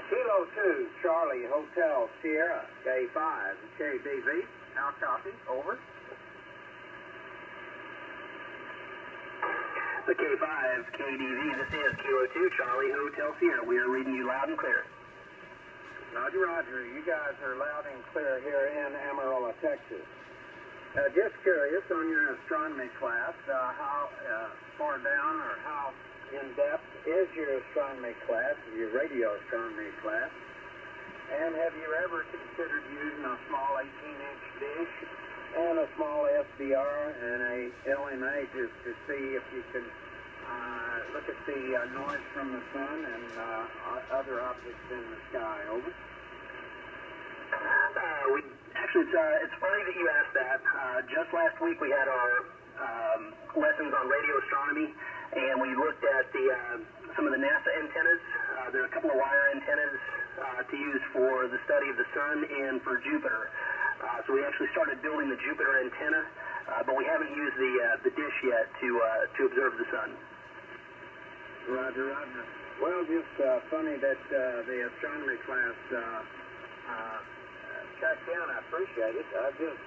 Kilo 2, Charlie Hotel Sierra, K5, KBV. How copy? Over. The K5, KDV, this is Kilo 2, Charlie Hotel Sierra. We are reading you loud and clear. Roger, roger. You guys are loud and clear here in Amarillo, Texas. Just curious, on your astronomy class, how far down or how in-depth is your astronomy class, your radio astronomy class? And have you ever considered using a small 18-inch dish and a small SBR and a LNA just to see if you can look at the noise from the sun and other objects in the sky? Over. It's funny that you asked that. Just last week we had our lessons on radio astronomy, and we looked at some of the NASA antennas. There are a couple of wire antennas to use for the study of the sun and for Jupiter. So we actually started building the Jupiter antenna, but we haven't used the dish yet to observe the sun. Roger, roger. Well, just funny that the astronomy class checked in. I appreciate it. I just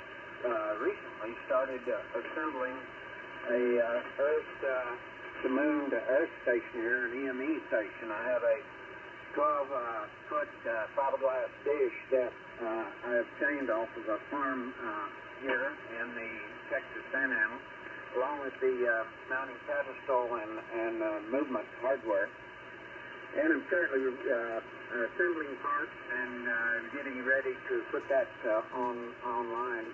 recently started assembling a Earth to Moon to Earth station here, an EME station. I have a 12-foot fiberglass dish that I obtained off of a farm here in the Texas Panhandle, along with the mounting pedestal and movement hardware. And I'm currently assembling parts and getting ready to put that online.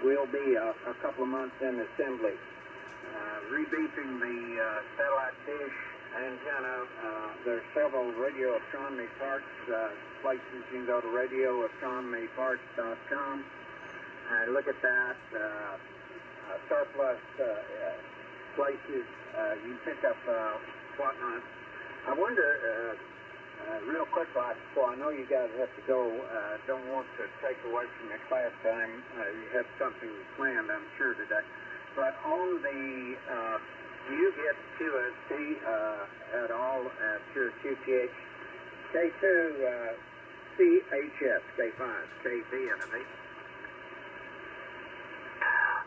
We'll be a couple of months in assembly. Rebeefing the satellite dish antenna. There's several radio astronomy parts places. You can go to radioastronomyparts.com. Look at that. Surplus places. You can pick up whatnot. I wonder, real quick, before I know you guys have to go, don't want to take away from your class time. You have something planned, I'm sure, today. But on the, do you get QST at all at your QTH? K2CHS, K5, KB, and a V?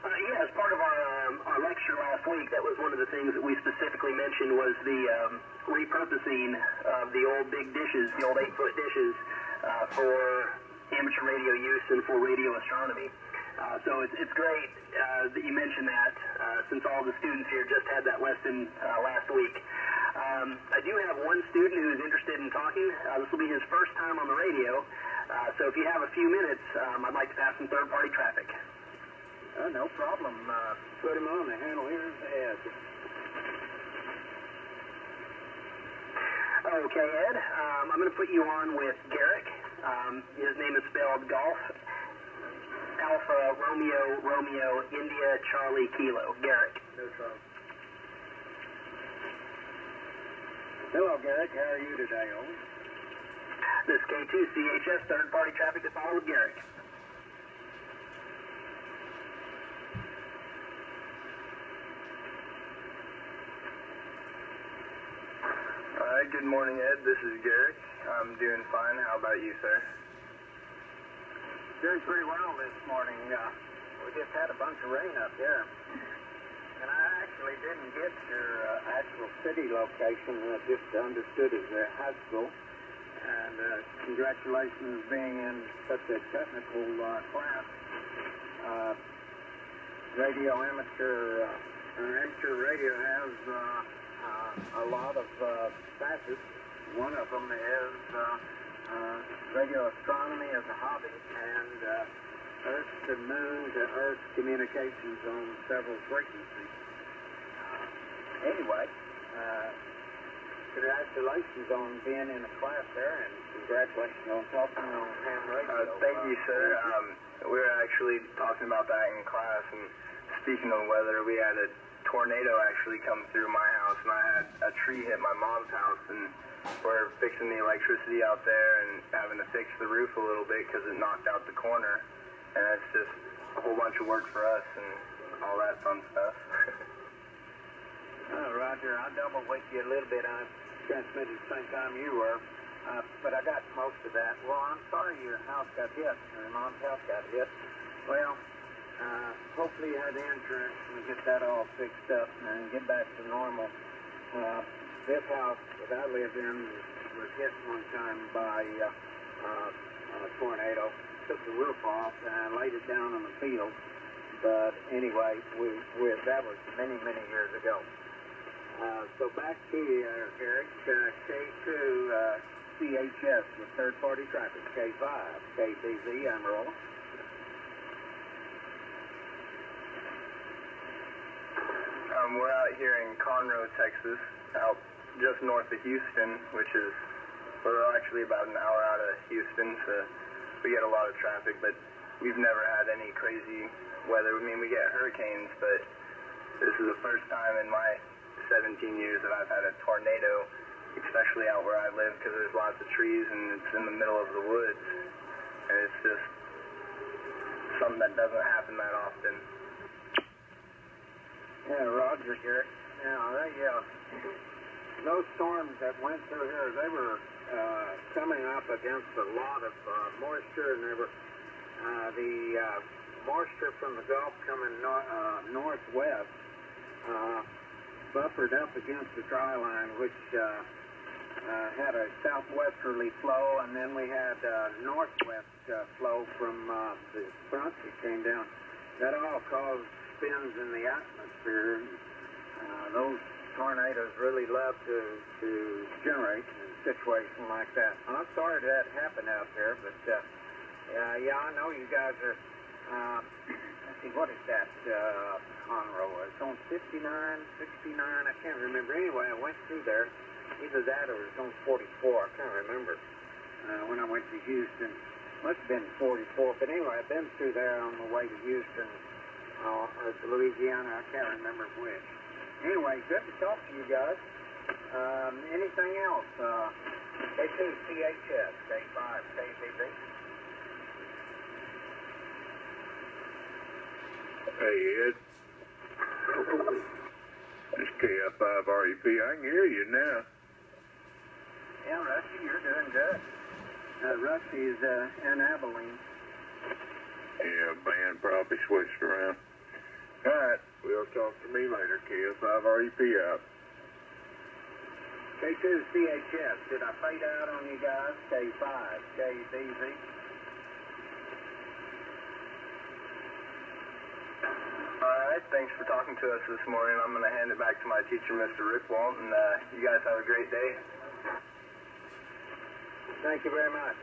Yeah, as part of our lecture last week, that was one of the things that we specifically mentioned was the repurposing of the old big dishes, the old 8-foot dishes, for amateur radio use and for radio astronomy. So it's great that you mentioned that, since all the students here just had that lesson last week. I do have one student who is interested in talking. This will be his first time on the radio, so if you have a few minutes, I'd like to pass some third-party traffic. No problem. Put him on the handle here. Ed. Okay, Ed. I'm going to put you on with Garrick. His name is spelled Golf, Alpha, Romeo, Romeo, India, Charlie, Kilo. Garrick. No trouble. Hello, Garrick. How are you today, Owen? This is K2CHS, third-party traffic to follow with Garrick. Good morning, Ed. This is Garrick. I'm doing fine. How about you, sir? Doing pretty well this morning. We just had a bunch of rain up here. And I actually didn't get your actual city location. I just understood it as a high school. And congratulations being in such a technical class. Amateur radio has a lot of facets. One of them is radio astronomy as a hobby and Earth to Moon to Earth communications on several frequencies. Anyway, congratulations on being in a class there, and congratulations on talking on ham radio. Thank you, sir. We were actually talking about that in class, and speaking of weather, we had a tornado actually come through my house, and I had a tree hit my mom's house, and we're fixing the electricity out there and having to fix the roof a little bit because it knocked out the corner, and it's just a whole bunch of work for us and all that fun stuff. Roger, I double with you a little bit. I transmitted the same time you were. but I got most of that. Well, I'm sorry your house got hit, your mom's house got hit. Well, hopefully you had insurance and get that all fixed up and get back to normal. This house that I live in was hit one time by a tornado. Took the roof off and laid it down on the field. But anyway, that was many, many years ago. So back to you, Eric. K2CHS with third-party traffic. K5, KTZ, I'm rolling. We're out here in Conroe, Texas, out just north of Houston, we're actually about an hour out of Houston, so we get a lot of traffic, but we've never had any crazy weather. I mean, we get hurricanes, but this is the first time in my 17 years that I've had a tornado, especially out where I live, because there's lots of trees and it's in the middle of the woods, and it's just something that doesn't happen that often. Yeah, Roger, Garrett. Now, those storms that went through here, they were coming up against a lot of moisture, and they were the moisture from the Gulf coming northwest buffered up against the dry line, which had a southwesterly flow, and then we had northwest flow from the front that came down. That all caused spins in the atmosphere. Those tornadoes really love to generate in a situation like that. I'm sorry that happened out there, but yeah, I know you guys are. Let's see, what is that? Conroe. It's on 59, 69. I can't remember. Anyway, I went through there. Either that or it's on 44. I can't remember. When I went to Houston, must have been 44. But anyway, I've been through there on the way to Houston. Or to Louisiana, I can't remember which. Anyway, good to talk to you guys. Anything else? K2CHS, K5, KTZ. Hey, Ed. This K5REP, I can hear you now. Yeah, Rusty, you're doing good. Rusty's in Abilene. Yeah, band probably switched around. All right, we'll talk to me later. K5REP out. K2CHS, did I fade out on you guys? K5, KTZ. All right, thanks for talking to us this morning. I'm going to hand it back to my teacher, Mr. Rick Walt, and you guys have a great day. Thank you very much.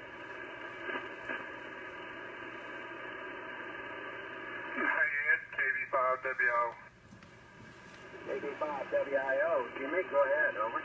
Hey, Ed, KB5WO. KB5WIO. Jimmy, go ahead, over.